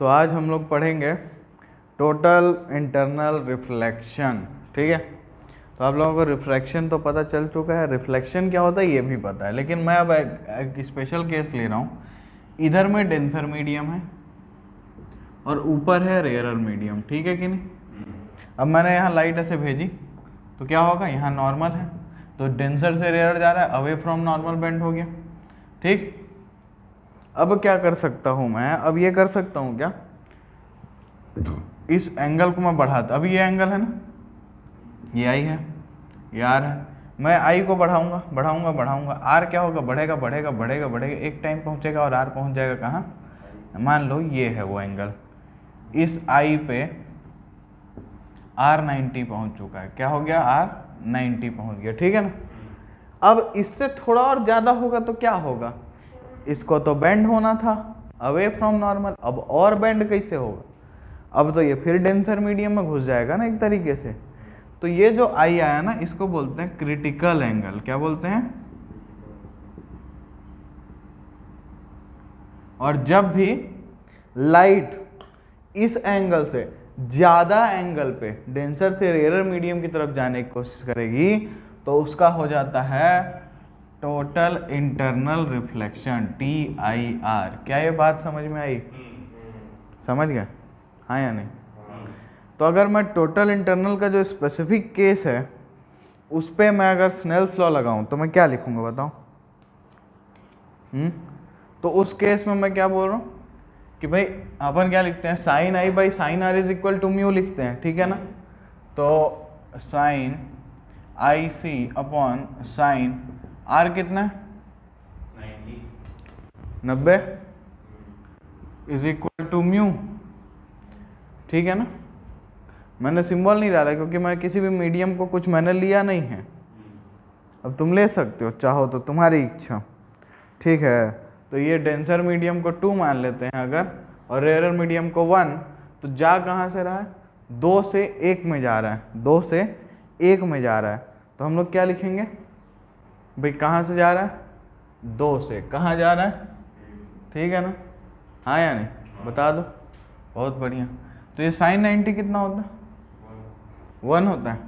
तो आज हम लोग पढ़ेंगे टोटल इंटरनल रिफ्लेक्शन। ठीक है, तो आप लोगों को रिफ्रैक्शन तो पता चल चुका है, रिफ्लेक्शन क्या होता है ये भी पता है, लेकिन मैं अब एक स्पेशल केस ले रहा हूँ। इधर में डेंसर मीडियम है और ऊपर है रेयरर मीडियम, ठीक है कि नहीं। अब मैंने यहाँ लाइट ऐसे भेजी तो क्या होगा, यहाँ नॉर्मल है तो डेंसर से रेयर जा रहा है, अवे फ्रॉम नॉर्मल बेंड हो गया। ठीक, अब क्या कर सकता हूँ मैं, अब ये कर सकता हूँ क्या, इस एंगल को मैं बढ़ाता, अभी ये एंगल है ना, ये आई है, ये आर है, मैं आई को बढ़ाऊंगा बढ़ाऊंगा बढ़ाऊंगा, आर क्या होगा, बढ़ेगा बढ़ेगा बढ़ेगा बढ़ेगा, एक टाइम पहुंचेगा और आर पहुंच जाएगा कहाँ, मान लो ये है वो एंगल, इस आई पे आर 90 पहुंच चुका है, क्या हो गया, आर 90 पहुंच गया, ठीक है ना। अब इससे थोड़ा और ज़्यादा होगा तो क्या होगा, इसको तो बेंड होना था अवे फ्रॉम नॉर्मल, अब और बेंड कैसे होगा, अब तो ये फिर डेंसर मीडियम में घुस जाएगा ना एक तरीके से। तो ये जो आई आया ना, इसको बोलते हैं क्रिटिकल एंगल। क्या बोलते हैं, और जब भी लाइट इस एंगल से ज्यादा एंगल पे डेंसर से रेयरर मीडियम की तरफ जाने की कोशिश करेगी तो उसका हो जाता है टोटल इंटरनल रिफ्लेक्शन, TIR। क्या ये बात समझ में आई, समझ गए, हाँ या नहीं। तो अगर मैं टोटल इंटरनल का जो स्पेसिफिक केस है उस पर मैं अगर स्नेल्स लॉ लगाऊं तो मैं क्या लिखूंगा बताओ। तो उस केस में मैं क्या बोल रहा हूँ कि भाई अपन क्या लिखते हैं, sine I by sine R is equal to mu लिखते हैं, ठीक है ना। तो sine I C upon sine R कितना है, 90 इज इक्वल टू म्यू, ठीक है ना। मैंने सिंबल नहीं डाला क्योंकि मैं किसी भी मीडियम को कुछ मैंने लिया नहीं है, अब तुम ले सकते हो चाहो तो, तुम्हारी इच्छा, ठीक है। तो ये डेंसर मीडियम को 2 मान लेते हैं अगर, और रेयरर मीडियम को 1, तो जा कहाँ से रहा है, 2 से 1 में जा रहा है, 2 से 1 में जा रहा है। तो हम लोग क्या लिखेंगे भाई, कहाँ से जा रहा है, 2 से कहाँ जा रहा है, ठीक है ना, हाँ या नहीं, बता दो, बहुत बढ़िया। तो ये साइन 90 कितना होता है, 1 होता है।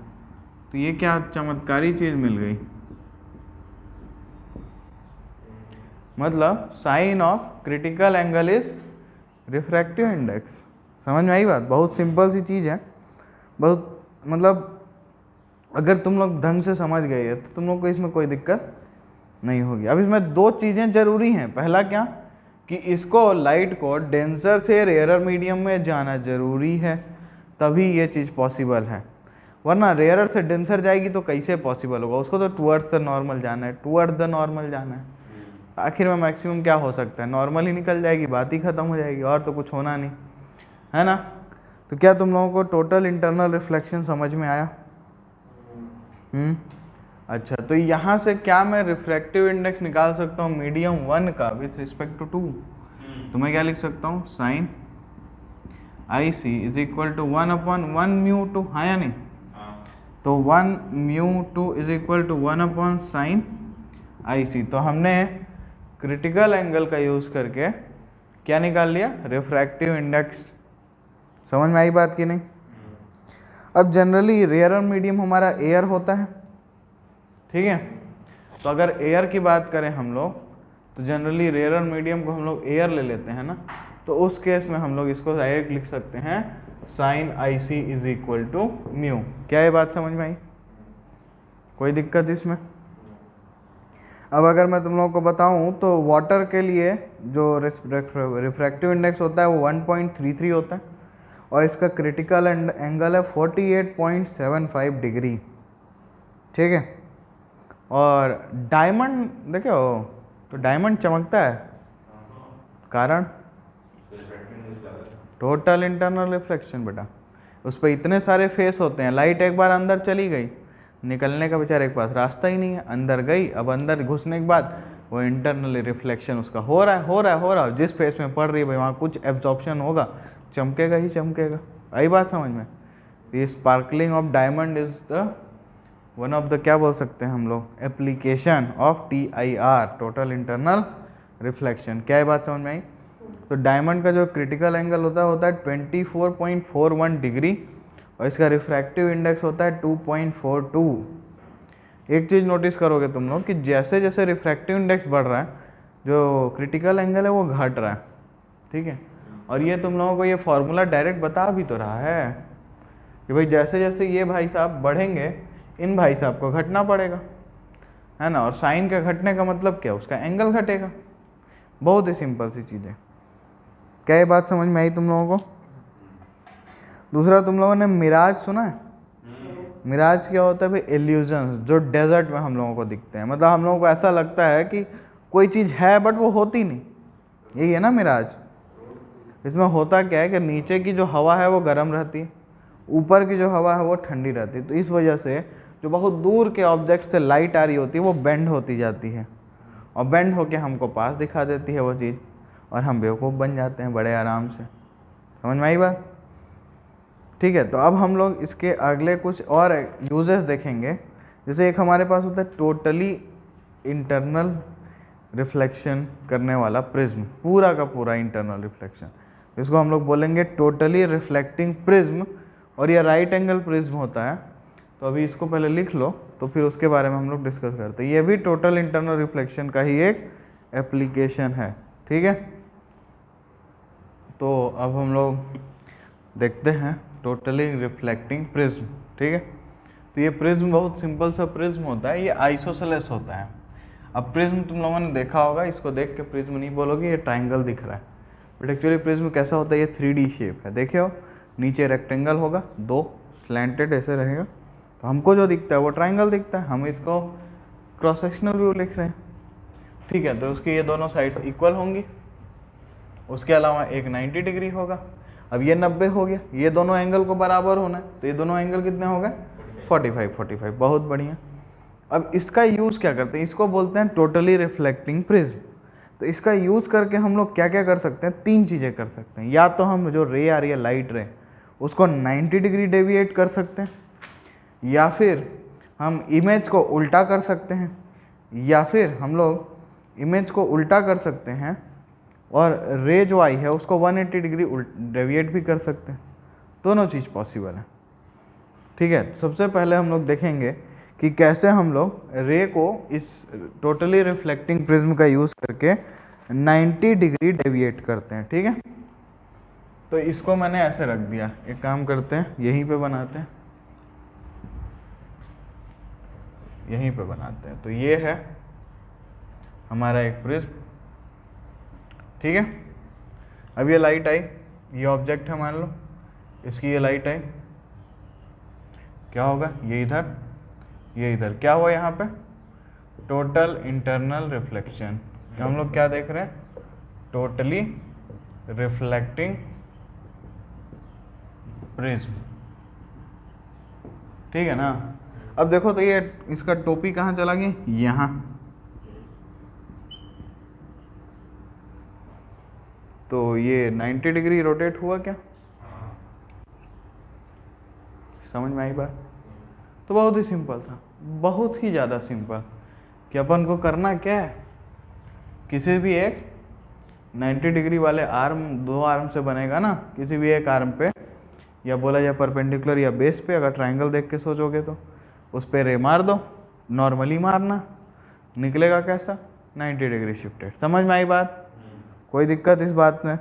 तो ये क्या चमत्कारी चीज़ मिल गई, मतलब sine of critical angle is refractive index. समझ में आई बात, बहुत सिंपल सी चीज़ है, बहुत मतलब अगर तुम लोग ढंग से समझ गए है तो तुम लोग को इसमें कोई दिक्कत नहीं होगी। अब इसमें 2 चीज़ें ज़रूरी हैं, पहला क्या कि इसको लाइट को डेंसर से रेयरर मीडियम में जाना ज़रूरी है, तभी ये चीज़ पॉसिबल है, वरना रेयरर से डेंसर जाएगी तो कैसे पॉसिबल होगा, उसको तो टुवर्ड्स द नॉर्मल जाना है, टुवर्ड्स द नॉर्मल जाना है। आखिर में मैक्सिमम क्या हो सकता है, नॉर्मल ही निकल जाएगी, बात ही ख़त्म हो जाएगी, और तो कुछ होना नहीं है ना। तो क्या तुम लोगों को टोटल इंटरनल रिफ्लेक्शन समझ में आया। अच्छा, तो यहाँ से क्या मैं रिफ्रैक्टिव इंडेक्स निकाल सकता हूँ मीडियम 1 का विथ रिस्पेक्ट टू 2। तो मैं क्या लिख सकता हूँ, sine I C is equal to 1 upon 1 mu 2, हाँ या नहीं। तो 1 mu 2 is equal to 1 upon sine I C. तो हमने क्रिटिकल एंगल का यूज़ करके क्या निकाल लिया, रिफ्रैक्टिव इंडेक्स। समझ में आई बात कि नहीं। अब जनरली रेयरर मीडियम हमारा एयर होता है, ठीक है। तो अगर एयर की बात करें हम लोग तो जनरली रेयरर मीडियम को हम लोग एयर ले लेते हैं ना, तो उस केस में हम लोग इसको डायरेक्ट लिख सकते हैं sine I C is equal to mu. क्या ये बात समझ में आई, कोई दिक्कत इसमें। अब अगर मैं तुम लोगों को बताऊं तो वाटर के लिए जो रिफ्रैक्टिव इंडेक्स होता है वो 1.33 होता है, और इसका क्रिटिकल एंगल है 48.75 डिग्री, ठीक है। और डायमंड देखो, तो डायमंड चमकता है, कारण टोटल इंटरनल रिफ्लेक्शन बेटा, उस पर इतने सारे फेस होते हैं, लाइट एक बार अंदर चली गई, निकलने का बेचारे के पास रास्ता ही नहीं है, अंदर गई, अब अंदर घुसने के बाद वो इंटरनली रिफ्लेक्शन उसका हो रहा है हो रहा है हो रहा है, जिस फेस में पड़ रही है भाई वहाँ कुछ एब्जॉर्प्शन होगा, चमकेगा ही चमकेगा। आई बात समझ में। ये sparkling of diamond is the one of the क्या बोल सकते हैं हम लोग, application of TIR, total internal reflection. क्या ये बात समझ में आई। तो डायमंड का जो क्रिटिकल एंगल होता है 24.41 डिग्री और इसका रिफ्रैक्टिव इंडेक्स होता है 2.42। एक चीज़ नोटिस करोगे तुम लोग कि जैसे जैसे रिफ्रैक्टिव इंडेक्स बढ़ रहा है जो क्रिटिकल एंगल है वो घट रहा है, ठीक है। और ये तुम लोगों को ये फॉर्मूला डायरेक्ट बता भी तो रहा है कि भाई जैसे जैसे ये भाई साहब बढ़ेंगे इन भाई साहब को घटना पड़ेगा, है ना। और साइन का घटने का मतलब क्या, उसका एंगल घटेगा। बहुत ही सिंपल सी चीज़ है। क्या ये बात समझ में आई तुम लोगों को? दूसरा, तुम लोगों ने मिराज सुना है? मिराज क्या होता है भाई? इल्यूजन, जो डेजर्ट में हम लोगों को दिखते हैं। मतलब हम लोगों को ऐसा लगता है कि कोई चीज़ है बट वो होती नहीं, यही है ना मिराज। इसमें होता क्या है कि नीचे की जो हवा है वो गर्म रहती है, ऊपर की जो हवा है वो ठंडी रहती है। तो इस वजह से जो बहुत दूर के ऑब्जेक्ट से लाइट आ रही होती है वो बेंड होती जाती है और बेंड होके हमको पास दिखा देती है वो चीज़, और हम बेवकूफ़ बन जाते हैं बड़े आराम से। समझ में आई बात? ठीक है, तो अब हम लोग इसके अगले कुछ और यूजेस देखेंगे। जैसे एक हमारे पास होता है टोटली इंटरनल रिफ्लेक्शन करने वाला प्रिज्म, पूरा का पूरा इंटरनल रिफ्लेक्शन, इसको हम लोग बोलेंगे टोटली रिफ्लेक्टिंग प्रिज्म, और ये राइट एंगल प्रिज्म होता है। तो अभी इसको पहले लिख लो, तो फिर उसके बारे में हम लोग डिस्कस करते हैं। ये भी टोटल इंटरनल रिफ्लेक्शन का ही एक एप्लीकेशन है, ठीक है। तो अब हम लोग देखते हैं टोटली रिफ्लेक्टिंग प्रिज्म, ठीक है। तो ये प्रिज्म बहुत सिंपल सा प्रिज्म होता है, ये आइसोसेलेस होता है। अब प्रिज्म तुम लोगों ने देखा होगा, इसको देख के प्रिज्म नहीं बोलोगे, ये ट्राइंगल दिख रहा है, बट एक्चुअली प्रिज्म कैसा होता है, ये 3D शेप है। देखे हो, नीचे रेक्टेंगल होगा, दो स्लैंटेड ऐसे रहेगा, तो हमको जो दिखता है वो ट्राइंगल दिखता है। हम इसको क्रॉस सेक्शनल व्यू लिख रहे हैं, ठीक है। तो उसकी ये दोनों साइड्स इक्वल होंगी, उसके अलावा एक 90 डिग्री होगा। अब ये 90 हो गया, ये दोनों एंगल को बराबर होना है, तो ये दोनों एंगल कितने हो गए? 45। बहुत बढ़िया। अब इसका यूज़ क्या करते हैं, इसको बोलते हैं टोटली रिफ्लेक्टिंग प्रिज्म। तो इसका यूज़ करके हम लोग क्या क्या कर सकते हैं? 3 चीज़ें कर सकते हैं। या तो हम जो रे आ रही है लाइट रे, उसको 90 डिग्री डेविएट कर सकते हैं, या फिर हम इमेज को उल्टा कर सकते हैं, या फिर हम लोग इमेज को उल्टा कर सकते हैं और रे जो आई है उसको 180 डिग्री डेविएट भी कर सकते हैं। दोनों चीज़ पॉसिबल है, ठीक है। सबसे पहले हम लोग देखेंगे कि कैसे हम लोग रे को इस टोटली रिफ्लेक्टिंग प्रिज्म का यूज़ करके 90 डिग्री डेविएट करते हैं, ठीक है। तो इसको मैंने ऐसे रख दिया, एक काम करते हैं यहीं पे बनाते हैं, यहीं पे बनाते हैं। तो ये है हमारा एक प्रिज्म, ठीक है। अब ये लाइट आई, ये ऑब्जेक्ट है मान लो, इसकी ये लाइट आई, क्या होगा? ये इधर, ये इधर, क्या हुआ यहाँ पे? Total internal reflection. हम लोग क्या देख रहे हैं? टोटली रिफ्लेक्टिंग प्रिज्म, ठीक है ना। अब देखो तो ये इसका टोपी कहाँ चला गया? यहाँ। तो ये 90 डिग्री रोटेट हुआ क्या? समझ में आई बात? तो बहुत ही सिंपल था, बहुत ही ज़्यादा सिंपल, कि अपन को करना क्या है, किसी भी एक 90 डिग्री वाले आर्म, 2 आर्म से बनेगा ना, किसी भी एक आर्म पे, या बोला जाए परपेंडिकुलर या बेस पे, अगर ट्राइंगल देख के सोचोगे तो उस पर रे मार दो, नॉर्मली मारना, निकलेगा कैसा? 90 डिग्री शिफ्टेड। समझ में आई बात? कोई दिक्कत इस बात में?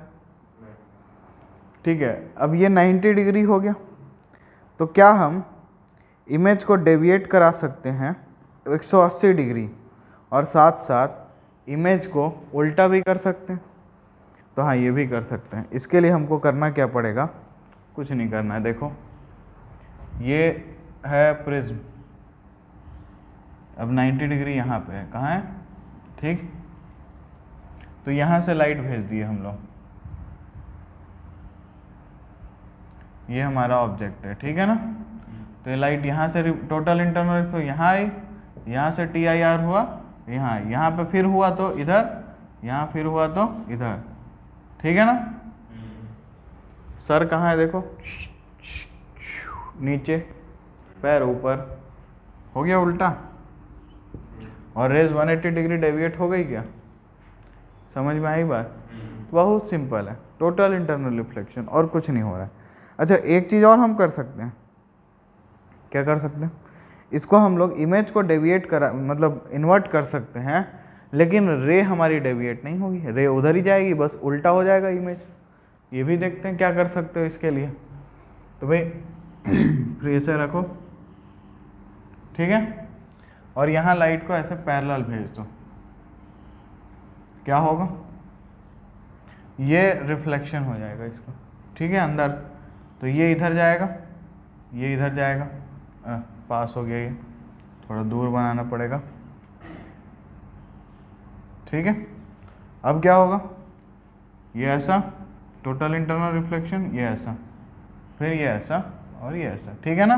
ठीक है। अब ये 90 डिग्री हो गया, तो क्या हम इमेज को डेविएट करा सकते हैं 180 डिग्री, और साथ साथ इमेज को उल्टा भी कर सकते हैं? तो हाँ, ये भी कर सकते हैं। इसके लिए हमको करना क्या पड़ेगा? कुछ नहीं करना है। देखो ये है प्रिज्म, अब 90 डिग्री यहाँ पे है, कहाँ है? ठीक, तो यहाँ से लाइट भेज दिए हम लोग, ये हमारा ऑब्जेक्ट है, ठीक है ना। तो ये लाइट यहाँ से टोटल इंटरनल यहाँ आई, यहाँ से TIR हुआ यहाँ, यहाँ पे फिर हुआ तो इधर, यहाँ फिर हुआ तो इधर, ठीक है ना। सर कहाँ है? देखो नीचे, पैर ऊपर, हो गया उल्टा, और रेज 180 डिग्री डेविएट हो गई क्या? समझ में आई बात? बहुत सिंपल है, टोटल इंटरनल रिफ्लेक्शन, और कुछ नहीं हो रहा है। अच्छा एक चीज़ और हम कर सकते हैं, क्या कर सकते हैं, इसको हम लोग इमेज को डेविएट करा मतलब इन्वर्ट कर सकते हैं, लेकिन रे हमारी डेविएट नहीं होगी, रे उधर ही जाएगी, बस उल्टा हो जाएगा इमेज। ये भी देखते हैं क्या कर सकते हो इसके लिए। तो भाई फिर ऐसे रखो, ठीक है, और यहाँ लाइट को ऐसे पैरेलल भेज दो, क्या होगा, ये रिफ्लेक्शन हो जाएगा इसका, ठीक है अंदर, तो ये इधर जाएगा, ये इधर जाएगा, पास हो गया, ये थोड़ा दूर बनाना पड़ेगा, ठीक है। अब क्या होगा, ये ऐसा टोटल इंटरनल रिफ्लेक्शन, ये ऐसा, फिर ये ऐसा और ये ऐसा, ठीक है ना।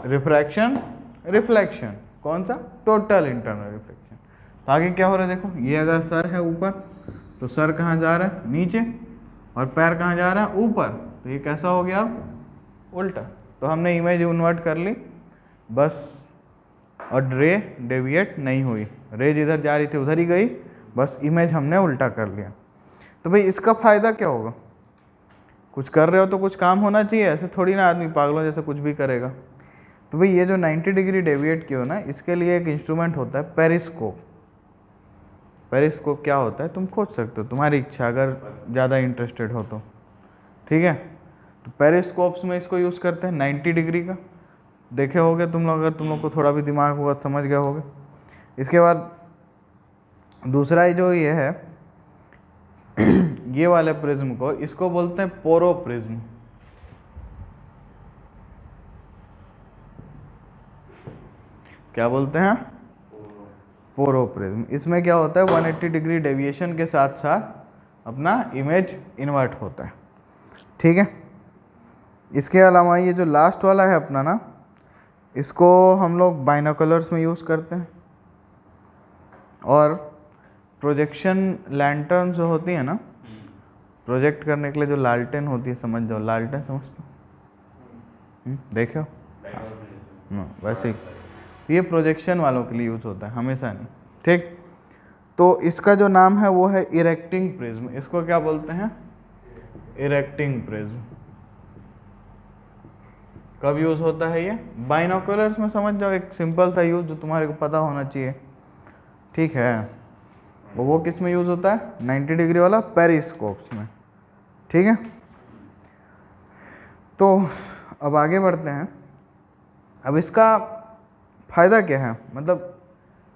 रिफ्रैक्शन रिफ्लेक्शन, कौन सा, टोटल इंटरनल रिफ्लेक्शन। तो आगे क्या हो रहा है देखो, ये अगर सर है ऊपर तो सर कहाँ जा रहा है, नीचे, और पैर कहाँ जा रहा है, ऊपर, तो ये कैसा हो गया अब, उल्टा। तो हमने इमेज इन्वर्ट कर ली बस, और रे डेविएट नहीं हुई, रे जिधर जा रही थी उधर ही गई, बस इमेज हमने उल्टा कर लिया। तो भाई इसका फ़ायदा क्या होगा, कुछ कर रहे हो तो कुछ काम होना चाहिए, ऐसे थोड़ी ना आदमी पागलों जैसे कुछ भी करेगा। तो भाई ये जो 90 डिग्री डेविएट किया हो ना, इसके लिए एक इंस्ट्रूमेंट होता है पेरिस्कोप। पेरिस्कोप क्या होता है तुम खोज सकते हो, तुम्हारी इच्छा, अगर ज़्यादा इंटरेस्टेड हो तो, ठीक है। तो पेरिस्कोप्स में इसको यूज़ करते हैं 90 डिग्री का, देखे होगे तुम लोग, अगर तुम लोग को थोड़ा भी दिमाग होगा समझ गए होगे। इसके बाद दूसरा जो ये है ये वाले प्रिज्म को, इसको बोलते हैं पोरो प्रिज्म। क्या बोलते हैं, पोरो प्रिज्म। इसमें क्या होता है 180 डिग्री डेविएशन के साथ साथ अपना इमेज इन्वर्ट होता है, ठीक है। इसके अलावा ये जो लास्ट वाला है अपना ना, इसको हम लोग बाइनोकुलर्स में यूज़ करते हैं, और प्रोजेक्शन लैंटर्न जो होती है ना, प्रोजेक्ट करने के लिए जो लालटेन होती है, समझ जाओ, लालटेन समझते हो, देखे हो, वैसे ही। तो ये प्रोजेक्शन वालों के लिए यूज़ होता है, हमेशा नहीं, ठीक। तो इसका जो नाम है वो है इरेक्टिंग प्रिज्म। इसको क्या बोलते हैं, इरेक्टिंग प्रिज्म। कब यूज़ होता है ये, बाइनोकुलर्स में, समझ जाओ, एक सिंपल सा यूज़ जो तुम्हारे को पता होना चाहिए, ठीक है। वो किस में यूज़ होता है, 90 डिग्री वाला पेरिस्कोप्स में, ठीक है। तो अब आगे बढ़ते हैं। अब इसका फ़ायदा क्या है, मतलब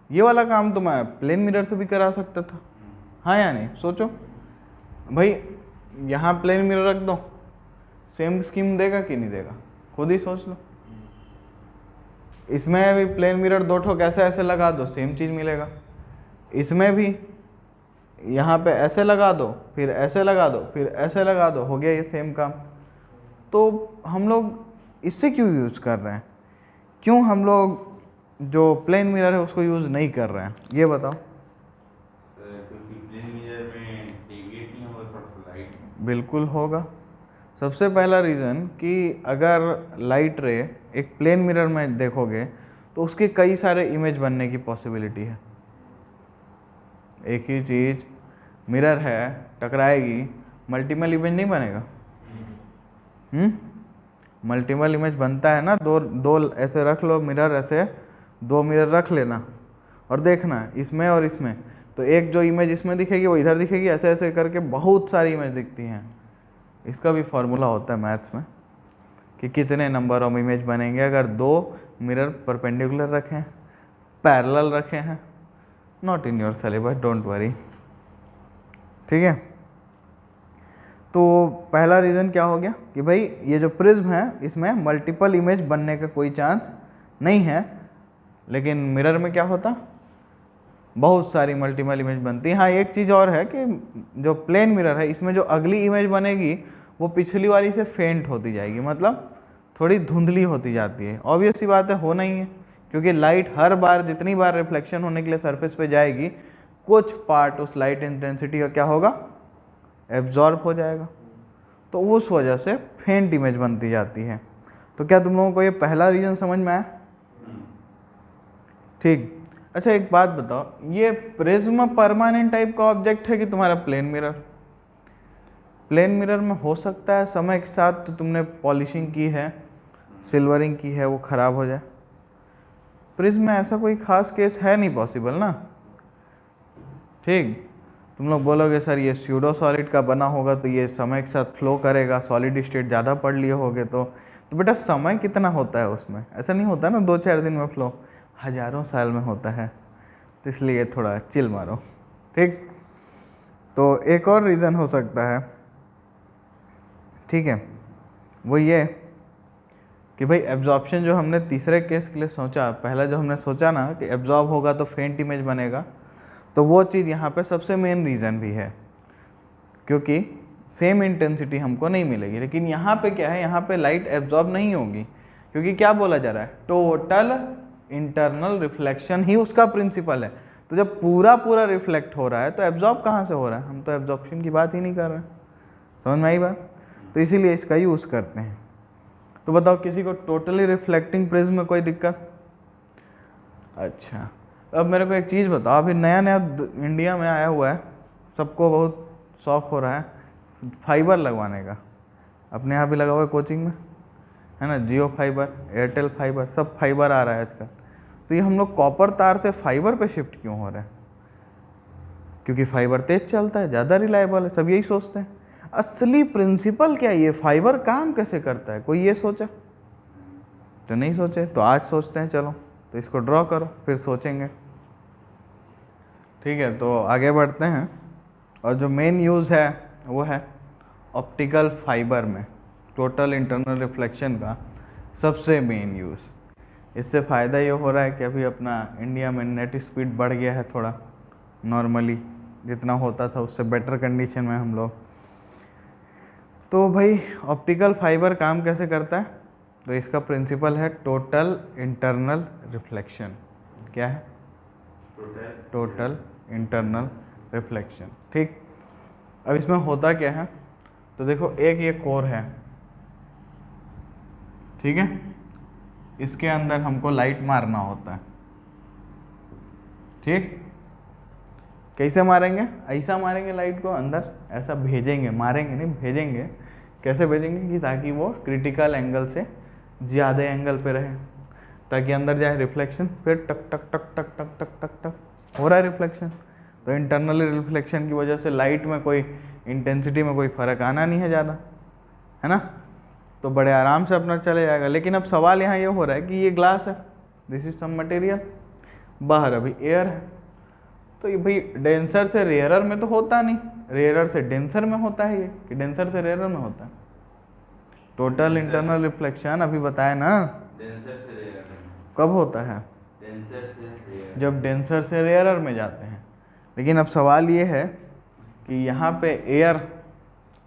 ये वाला काम तो मैं प्लेन मिरर से भी करा सकता था, हाँ या नहीं, सोचो भाई, यहाँ प्लेन मिरर रख दो, सेम स्कीम देगा कि नहीं देगा, खुद ही सोच लो। इसमें भी प्लेन मिरर दो ठो कैसे ऐसे लगा दो, सेम चीज़ मिलेगा। इसमें भी यहाँ पे ऐसे लगा दो, फिर ऐसे लगा दो, फिर ऐसे लगा दो, हो गया ये सेम काम। तो हम लोग इससे क्यों यूज़ कर रहे हैं, क्यों हम लोग जो प्लेन मिरर है उसको यूज़ नहीं कर रहे हैं, ये बताओ। क्योंकि प्लेन मिरर में डेविएट नहीं होगा, थोड़ा लाइट बिल्कुल होगा। सबसे पहला रीज़न कि अगर लाइट रे एक प्लेन मिरर में देखोगे तो उसके कई सारे इमेज बनने की पॉसिबिलिटी है। एक ही चीज़ मिरर है, टकराएगी, मल्टीपल इमेज नहीं बनेगा, मल्टीपल इमेज बनता है ना, दो ऐसे रख लो मिरर, ऐसे 2 मिरर रख लेना और देखना इसमें और इसमें, तो एक जो इमेज इसमें दिखेगी वो इधर दिखेगी, ऐसे ऐसे करके बहुत सारी इमेज दिखती हैं। इसका भी फॉर्मूला होता है मैथ्स में कि कितने नंबर ऑफ इमेज बनेंगे अगर 2 मिरर परपेंडिकुलर रखें, पैरेलल रखे हैं। Not in your syllabus, don't worry, ठीक है। तो पहला रीज़न क्या हो गया कि भाई ये जो प्रिज्म है इसमें मल्टीपल इमेज बनने का कोई चांस नहीं है, लेकिन मिरर में क्या होता, बहुत सारी मल्टीपल इमेज बनती है। हाँ एक चीज़ और है कि जो प्लेन मिरर है इसमें जो अगली इमेज बनेगी वो पिछली वाली से फेंट होती जाएगी, मतलब थोड़ी धुंधली होती जाती है। ऑब्वियस सी बात है, होना ही है, क्योंकि लाइट हर बार जितनी बार रिफ्लेक्शन होने के लिए सरफेस पे जाएगी, कुछ पार्ट उस लाइट इंटेंसिटी का क्या होगा, एब्जॉर्ब हो जाएगा, तो उस वजह से फेंट इमेज बनती जाती है। तो क्या तुम लोगों को ये पहला रीज़न समझ में आया, ठीक। अच्छा एक बात बताओ, ये प्रिज्म परमानेंट टाइप का ऑब्जेक्ट है कि तुम्हारा प्लेन मिरर? प्लेन मिरर में हो सकता है समय के साथ तो तुमने पॉलिशिंग की है, सिल्वरिंग की है, वो ख़राब हो जाए। प्रिज्म में ऐसा कोई खास केस है नहीं पॉसिबल ना। ठीक, तुम लोग बोलोगे सर ये स्यूडो सॉलिड का बना होगा तो ये समय के साथ फ्लो करेगा, सॉलिड स्टेट ज़्यादा पढ़ लिए होगे तो बेटा समय कितना होता है उसमें? ऐसा नहीं होता ना 2-4 दिन में फ्लो, हज़ारों साल में होता है। तो इसलिए थोड़ा चिल मारो। ठीक, तो एक और रीज़न हो सकता है, ठीक है, वो ये कि भाई एब्जॉर्प्शन जो हमने तीसरे केस के लिए सोचा, पहला जो हमने सोचा ना कि एब्जॉर्ब होगा तो फेंट इमेज बनेगा, तो वो चीज़ यहाँ पे सबसे मेन रीज़न भी है, क्योंकि सेम इंटेंसिटी हमको नहीं मिलेगी। लेकिन यहाँ पे क्या है, यहाँ पे लाइट एब्जॉर्ब नहीं होगी, क्योंकि क्या बोला जा रहा है, टोटल इंटरनल रिफ्लेक्शन ही उसका प्रिंसिपल है। तो जब पूरा पूरा रिफ्लेक्ट हो रहा है तो एब्जॉर्ब कहाँ से हो रहा है? हम तो एब्जॉर्प्शन की बात ही नहीं कर रहे। समझ में आई बात? तो इसीलिए इसका यूज़ करते हैं। तो बताओ किसी को टोटली रिफ्लेक्टिंग प्रिज्म में कोई दिक्कत? अच्छा, अब मेरे को एक चीज़ बताओ, अभी नया नया इंडिया में आया हुआ है, सबको बहुत शौक हो रहा है फाइबर लगवाने का। अपने यहाँ भी लगा हुआ है कोचिंग में, है ना, जियो फाइबर, एयरटेल फाइबर, सब फाइबर आ रहा है आजकल। तो ये हम लोग कॉपर तार से फाइबर पे शिफ्ट क्यों हो रहे हैं? क्योंकि फाइबर तेज चलता है, ज़्यादा रिलायबल है, सब यही सोचते हैं। असली प्रिंसिपल क्या है, ये फाइबर काम कैसे करता है? कोई ये सोचा? तो नहीं सोचे, तो आज सोचते हैं। चलो तो इसको ड्रॉ करो, फिर सोचेंगे। ठीक है, तो आगे बढ़ते हैं। और जो मेन यूज़ है वो है ऑप्टिकल फाइबर में टोटल इंटरनल रिफ्लेक्शन का सबसे मेन यूज़। इससे फ़ायदा ये हो रहा है कि अभी अपना इंडिया में नेट स्पीड बढ़ गया है थोड़ा, नॉर्मली जितना होता था उससे बेटर कंडीशन में हम लोग। तो भाई ऑप्टिकल फाइबर काम कैसे करता है? तो इसका प्रिंसिपल है टोटल इंटरनल रिफ्लेक्शन। क्या है? Total internal reflection. ठीक, अब इसमें होता क्या है, तो देखो एक ये कोर है, ठीक है, इसके अंदर हमको लाइट मारना होता है। ठीक, कैसे मारेंगे? ऐसा मारेंगे लाइट को अंदर, ऐसा भेजेंगे, मारेंगे नहीं, भेजेंगे। कैसे भेजेंगे कि ताकि वो क्रिटिकल एंगल से ज़्यादा एंगल पे रहे, ताकि अंदर जाए रिफ्लेक्शन, फिर टक टक टक टक टक टक टक टक हो रहा है रिफ्लेक्शन। तो इंटरनली रिफ्लेक्शन की वजह से लाइट में कोई इंटेंसिटी में कोई फ़र्क आना नहीं है ज़्यादा, है ना, तो बड़े आराम से अपना चले जाएगा। लेकिन अब सवाल यहाँ ये हो रहा है कि ये ग्लास है, दिस इज सम मटेरियल, बाहर अभी एयर है, तो ये भाई डेंसर से रेयरर में तो होता नहीं, रेयरर से डेंसर में होता है ये, कि डेंसर से रेयरर में होता है। टोटल इंटरनल रिफ्लेक्शन अभी बताया ना, डेंसर से रेयर कब होता है? डेंसर से रेयर। जब डेंसर से रेयरर में जाते हैं। लेकिन अब सवाल ये है कि यहाँ पे एयर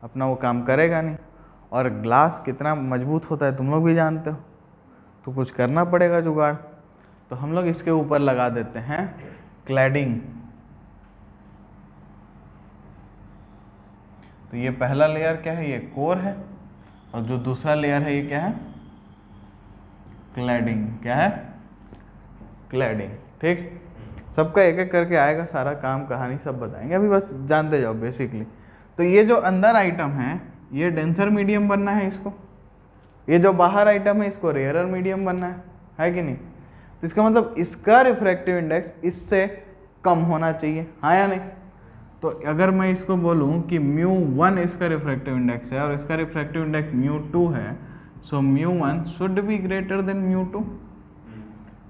अपना वो काम करेगा नहीं, और ग्लास कितना मजबूत होता है तुम लोग भी जानते हो, तो कुछ करना पड़ेगा जुगाड़। तो हम लोग इसके ऊपर लगा देते हैं क्लैडिंग। तो ये पहला लेयर क्या है, ये कोर है, और जो दूसरा लेयर है ये क्या है, क्लैडिंग। क्या है? क्लैडिंग। ठीक, सबका एक एक करके आएगा, सारा काम कहानी सब बताएंगे, अभी बस जानते जाओ बेसिकली। तो ये जो अंदर आइटम है ये डेंसर मीडियम बनना है इसको, ये जो बाहर आइटम है इसको रेयरर मीडियम बनना है कि नहीं? तो इसका मतलब इसका रिफ्रैक्टिव इंडेक्स इससे कम होना चाहिए, हाँ या नहीं? तो अगर मैं इसको बोलूँ कि μ1 इसका रिफ्रैक्टिव इंडेक्स है और इसका रिफ्रैक्टिव इंडेक्स μ2 है, सो μ1 शुड बी ग्रेटर देन μ2,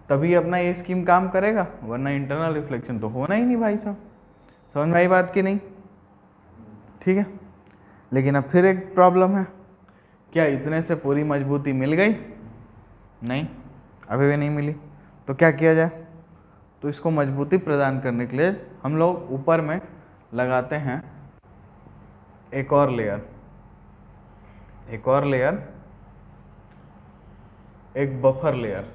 तभी अपना ये स्कीम काम करेगा, वरना इंटरनल रिफ्लेक्शन तो होना ही नहीं भाई साहब। समझ में आई बात की नहीं? ठीक है, लेकिन अब फिर एक प्रॉब्लम है, क्या इतने से पूरी मजबूती मिल गई? नहीं, अभी भी नहीं मिली। तो क्या किया जाए? तो इसको मजबूती प्रदान करने के लिए हम लोग ऊपर में लगाते हैं एक और लेयर, एक बफर लेयर,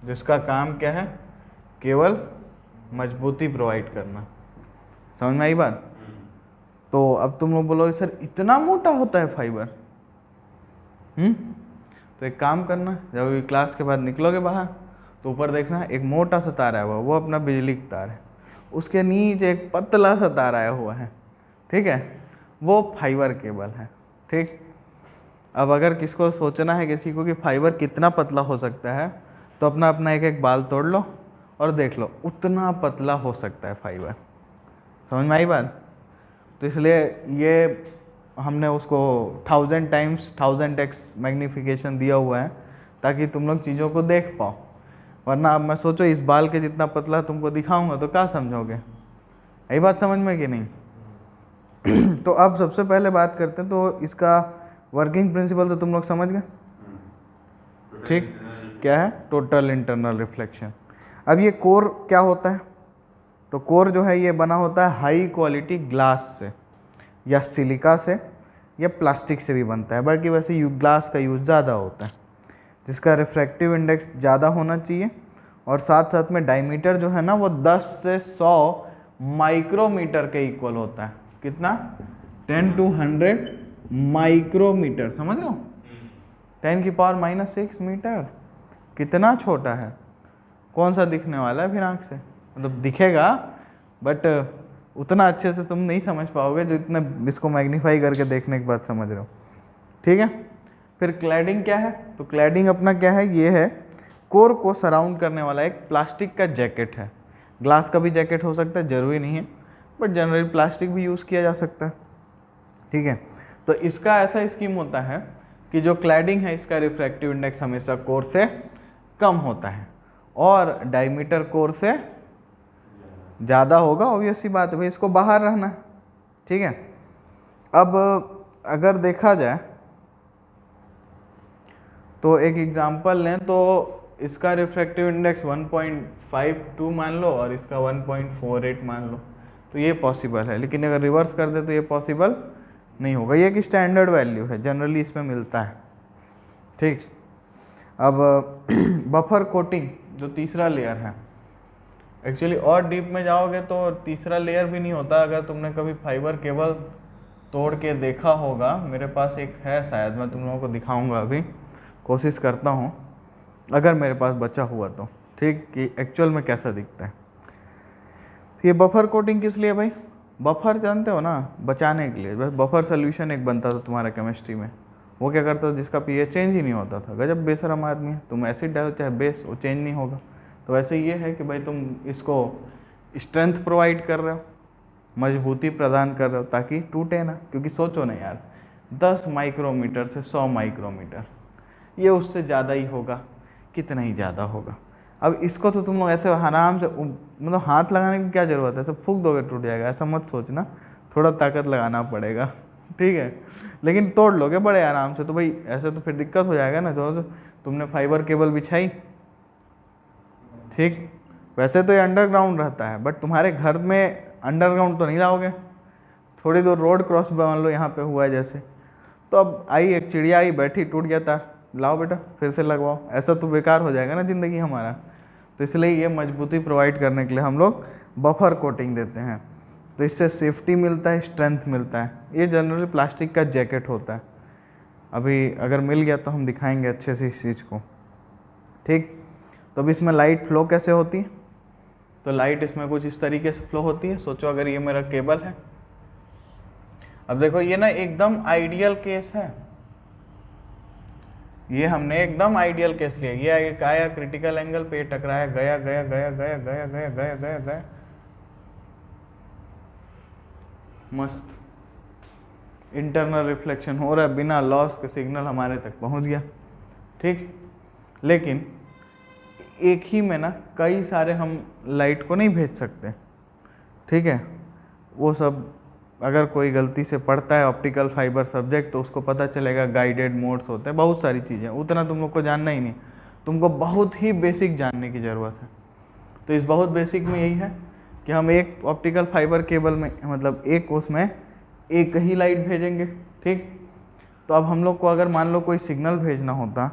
जिसका काम क्या है? केवल मजबूती प्रोवाइड करना। समझ में आई बात? तो अब तुम लोग बोलोगे सर इतना मोटा होता है फाइबर? तो एक काम करना, जब अभी क्लास के बाद निकलोगे बाहर तो ऊपर देखना एक मोटा सा तार आया हुआ है, वो अपना बिजली का तार है। उसके नीचे एक पतला सा तार आया हुआ है, ठीक है, वो फाइबर केबल है। ठीक, अब अगर किसको सोचना है किसी को कि फाइबर कितना पतला हो सकता है, तो अपना अपना एक एक बाल तोड़ लो और देख लो, उतना पतला हो सकता है फाइबर। समझ में आई बात? तो इसलिए ये हमने उसको 1000 टाइम्स 1000x मैग्नीफिकेशन दिया हुआ है ताकि तुम लोग चीज़ों को देख पाओ। वरना अब मैं सोचो इस बाल के जितना पतला तुमको दिखाऊंगा तो क्या समझोगे? यही बात समझ में कि नहीं? तो अब सबसे पहले बात करते हैं, तो इसका वर्किंग प्रिंसिपल तो तुम लोग समझ गए। ठीक, क्या है? Total internal reflection. अब ये कोर क्या होता है? तो कोर जो है ये बना होता है हाई क्वालिटी ग्लास से या सिलिका से या प्लास्टिक से भी बनता है, बल्कि वैसे ग्लास का यूज़ ज़्यादा होता है, जिसका रिफ्रैक्टिव इंडेक्स ज़्यादा होना चाहिए और साथ साथ में डायमीटर जो है ना वो 10 से 100 माइक्रोमीटर के इक्वल होता है। कितना? 10 to 100 माइक्रोमीटर। समझ लो, 10⁻⁻⁶ मीटर, कितना छोटा है। कौन सा दिखने वाला है फिर आँख से? मतलब दिखेगा बट उतना अच्छे से तुम नहीं समझ पाओगे जो इतना इसको मैग्नीफाई करके देखने के बाद समझ रहे हो। ठीक है, फिर क्लैडिंग क्या है? तो क्लैडिंग अपना क्या है? ये है कोर को सराउंड करने वाला एक प्लास्टिक का जैकेट है। ग्लास का भी जैकेट हो सकता है, ज़रूरी नहीं है, बट जनरली प्लास्टिक भी यूज़ किया जा सकता है। ठीक है, तो इसका ऐसा स्कीम होता है कि जो क्लैडिंग है इसका रिफ्रैक्टिव इंडेक्स हमेशा कोर से कम होता है और डायमीटर कोर से ज़्यादा होगा। ऑब्वियस सी बात है भाई, इसको बाहर रहना है। ठीक है, अब अगर देखा जाए तो एक एग्जांपल लें, तो इसका रिफ्रैक्टिव इंडेक्स 1.52 मान लो और इसका 1.48 मान लो, तो ये पॉसिबल है। लेकिन अगर रिवर्स कर दे तो ये पॉसिबल नहीं होगा। ये एक स्टैंडर्ड वैल्यू है, जनरली इसमें मिलता है। ठीक, अब बफर कोटिंग जो तीसरा लेयर है, एक्चुअली और डीप में जाओगे तो तीसरा लेयर भी नहीं होता। अगर तुमने कभी फाइबर केबल तोड़ के देखा होगा, मेरे पास एक है शायद, मैं तुम लोगों को दिखाऊंगा, अभी कोशिश करता हूँ अगर मेरे पास बचा हुआ तो, ठीक, कि एक्चुअल में कैसा दिखता है। ये बफर कोटिंग किस लिए भाई? बफर जानते हो ना, बचाने के लिए। बस बफर सोल्यूशन एक बनता था तुम्हारा केमिस्ट्री में, वो क्या करता था? जिसका पीएच चेंज ही नहीं होता था। गजब बेशरम आदमी है, तुम एसिड डालो चाहे बेस, वो चेंज नहीं होगा। तो वैसे ये है कि भाई तुम इसको स्ट्रेंथ प्रोवाइड कर रहे हो, मजबूती प्रदान कर रहे हो ताकि टूटे ना। क्योंकि सोचो ना यार, 10 माइक्रोमीटर से 100 माइक्रोमीटर, ये उससे ज़्यादा ही होगा, कितना ही ज़्यादा होगा। अब इसको तो तुम लोग ऐसे आराम से, मतलब हाथ लगाने की क्या ज़रूरत है, ऐसे फूंक दोगे टूट जाएगा, ऐसा मत सोचना, थोड़ा ताकत लगाना पड़ेगा। ठीक है, लेकिन तोड़ लोगे बड़े आराम से। तो भाई ऐसे तो फिर दिक्कत हो जाएगा ना। जो तुमने फाइबर केबल बिछाई, ठीक, वैसे तो ये अंडरग्राउंड रहता है, बट तुम्हारे घर में अंडरग्राउंड तो नहीं लाओगे। थोड़ी दूर रोड क्रॉस मान लो यहाँ पे हुआ है जैसे, तो अब आई एक चिड़िया आई, बैठी, टूट गया तार, लाओ बेटा फिर से लगवाओ, ऐसा तो बेकार हो जाएगा ना ज़िंदगी हमारा। तो इसलिए ये मजबूती प्रोवाइड करने के लिए हम लोग बफर कोटिंग देते हैं। तो इससे सेफ्टी मिलता है, स्ट्रेंथ मिलता है। ये जनरली प्लास्टिक का जैकेट होता है। अभी अगर मिल गया तो हम दिखाएंगे अच्छे से इस चीज़ को। ठीक, तो अब इसमें लाइट फ्लो कैसे होती है? तो लाइट इसमें कुछ इस तरीके से फ्लो होती है। सोचो अगर ये मेरा केबल है, अब देखो ये ना एकदम आइडियल केस है, ये हमने एकदम आइडियल केस लिया। ये आया क्रिटिकल एंगल पे, टकराया, गया गया गया गया गया गया गया गया गया, मस्त इंटरनल रिफ्लेक्शन हो रहा है, बिना लॉस के सिग्नल हमारे तक पहुंच गया। ठीक, लेकिन एक ही में ना कई सारे हम लाइट को नहीं भेज सकते। ठीक है, वो सब अगर कोई गलती से पढ़ता है ऑप्टिकल फाइबर सब्जेक्ट तो उसको पता चलेगा गाइडेड मोड्स होते हैं, बहुत सारी चीज़ें, उतना तुम लोग को जानना ही नहीं, तुमको बहुत ही बेसिक जानने की ज़रूरत है। तो इस बहुत बेसिक में यही है कि हम एक ऑप्टिकल फाइबर केबल में, मतलब एक उसमें एक ही लाइट भेजेंगे। ठीक, तो अब हम लोग को अगर मान लो कोई सिग्नल भेजना होता,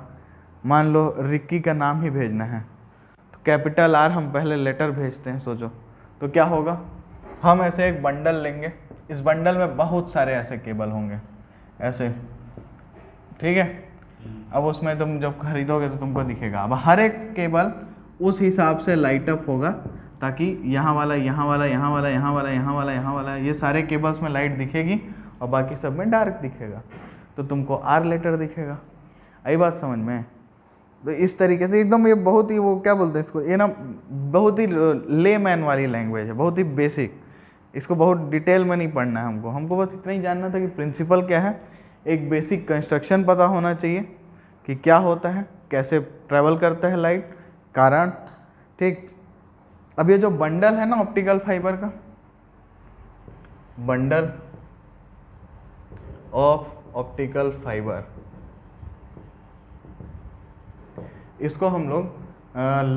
मान लो रिक्की का नाम ही भेजना है, तो कैपिटल R हम पहले लेटर भेजते हैं। सोचो तो क्या होगा, हम ऐसे एक बंडल लेंगे, इस बंडल में बहुत सारे ऐसे केबल होंगे ऐसे। ठीक है, अब उसमें तुम जब खरीदोगे तो तुमको दिखेगा, अब हर एक केबल उस हिसाब से लाइट अप होगा, ताकि यहाँ वाला यहाँ वाला यहाँ वाला यहाँ वाला यहाँ वाला यहाँ वाला ये सारे केबल्स में लाइट दिखेगी और बाकी सब में डार्क दिखेगा, तो तुमको आर लेटर दिखेगा। आई बात समझ में? तो इस तरीके से एकदम, ये बहुत ही वो क्या बोलते हैं इसको, ये ना बहुत ही लेमैन वाली लैंग्वेज है, बहुत ही बेसिक। इसको बहुत डिटेल में नहीं पढ़ना है हमको, हमको बस इतना ही जानना था कि प्रिंसिपल क्या है, एक बेसिक कंस्ट्रक्शन पता होना चाहिए कि क्या होता है, कैसे ट्रैवल करता है लाइट, कारण। ठीक, अब ये जो बंडल है ना ऑप्टिकल फाइबर का, बंडल ऑफ ऑप्टिकल फाइबर, इसको हम लोग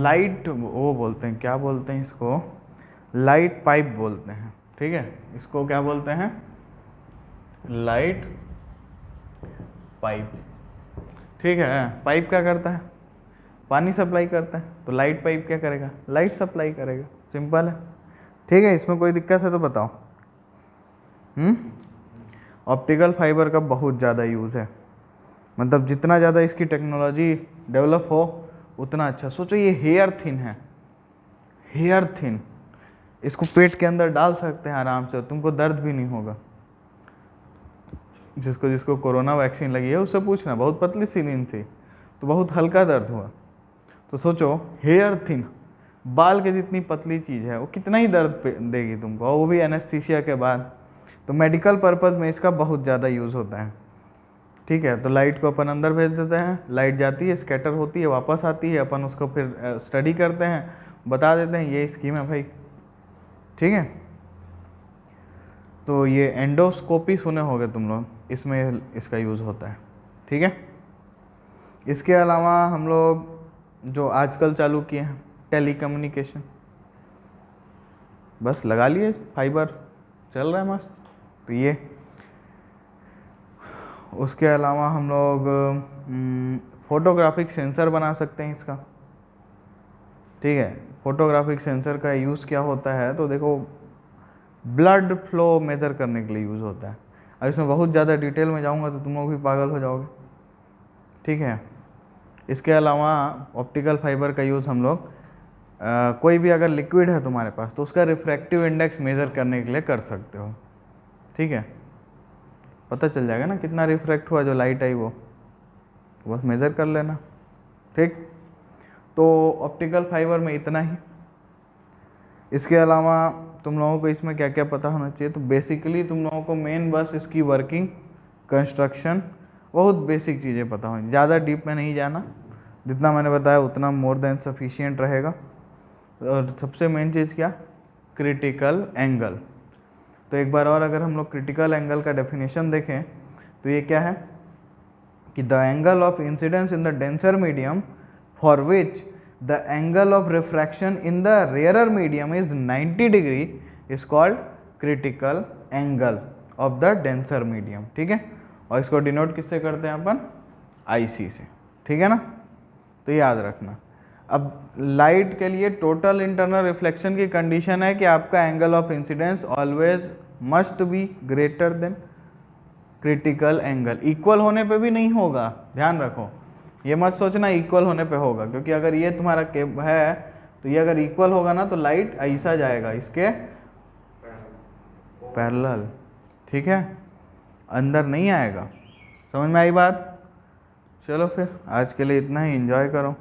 लाइट वो बोलते हैं, क्या बोलते हैं इसको, लाइट पाइप बोलते हैं। ठीक है, इसको क्या बोलते हैं, लाइट पाइप। ठीक है, पाइप क्या करता है, पानी सप्लाई करता है, तो लाइट पाइप क्या करेगा, लाइट सप्लाई करेगा। सिंपल है। ठीक है, इसमें कोई दिक्कत है तो बताओ। ऑप्टिकल फाइबर का बहुत ज़्यादा यूज़ है, मतलब जितना ज़्यादा इसकी टेक्नोलॉजी डेवलप हो उतना अच्छा। सोचो ये हेयर थिन है, हेयर थिन, इसको पेट के अंदर डाल सकते हैं आराम से, तुमको दर्द भी नहीं होगा। जिसको जिसको कोरोना वैक्सीन लगी है उससे पूछना, बहुत पतली सी थी तो बहुत हल्का दर्द हुआ। तो सोचो हेयर थिन, बाल के जितनी पतली चीज़ है वो कितना ही दर्द देगी तुमको, और वो भी एनेस्थीसिया के बाद। तो मेडिकल पर्पज़ में इसका बहुत ज़्यादा यूज़ होता है। ठीक है, तो लाइट को अपन अंदर भेज देते हैं, लाइट जाती है, स्कैटर होती है, वापस आती है, अपन उसको फिर स्टडी करते हैं, बता देते हैं ये स्कीम है भाई। ठीक है, तो ये एंडोस्कोपी सुने होगे तुम लोग, इसमें इसका यूज़ होता है। ठीक है, इसके अलावा हम लोग जो आजकल चालू किए हैं टेलीकम्युनिकेशन, बस लगा लिए फाइबर, चल रहा है मस्त। तो ये, उसके अलावा हम लोग फोटोग्राफिक सेंसर बना सकते हैं इसका। ठीक है, फोटोग्राफिक सेंसर का यूज़ क्या होता है, तो देखो ब्लड फ्लो मेजर करने के लिए यूज़ होता है। अब इसमें बहुत ज़्यादा डिटेल में जाऊंगा तो तुम लोग भी पागल हो जाओगे। ठीक है, इसके अलावा ऑप्टिकल फाइबर का यूज़ हम लोग कोई भी अगर लिक्विड है तुम्हारे पास तो उसका रिफ्रैक्टिव इंडेक्स मेज़र करने के लिए कर सकते हो। ठीक है, पता चल जाएगा ना कितना रिफ्रैक्ट हुआ, जो लाइट आई वो बस मेज़र कर लेना। ठीक, तो ऑप्टिकल फाइबर में इतना ही। इसके अलावा तुम लोगों को इसमें क्या क्या पता होना चाहिए, तो बेसिकली तुम लोगों को मेन बस इसकी वर्किंग, कंस्ट्रक्शन, बहुत बेसिक चीज़ें पता होंगी, ज़्यादा डीप में नहीं जाना, जितना मैंने बताया उतना मोर देन सफिशिएंट रहेगा। और सबसे मेन चीज़ क्या, क्रिटिकल एंगल। तो एक बार और अगर हम लोग क्रिटिकल एंगल का डेफिनेशन देखें तो ये क्या है कि the angle of incidence in the denser medium for which the angle of refraction in the rarer medium is 90 degree is called critical angle of the denser medium. ठीक है, और इसको डिनोट किससे करते हैं अपन, IC से। ठीक है ना, तो याद रखना। अब लाइट के लिए टोटल इंटरनल रिफ्लेक्शन की कंडीशन है कि आपका angle of incidence always must be greater than critical angle. Equal होने पे भी नहीं होगा, ध्यान रखो, ये मत सोचना इक्वल होने पे होगा, क्योंकि अगर ये तुम्हारा केब है तो ये अगर इक्वल होगा ना तो लाइट ऐसा जाएगा इसके पैरेलल। ठीक है, अंदर नहीं आएगा। समझ में आई बात? चलो फिर आज के लिए इतना ही, एंजॉय करो।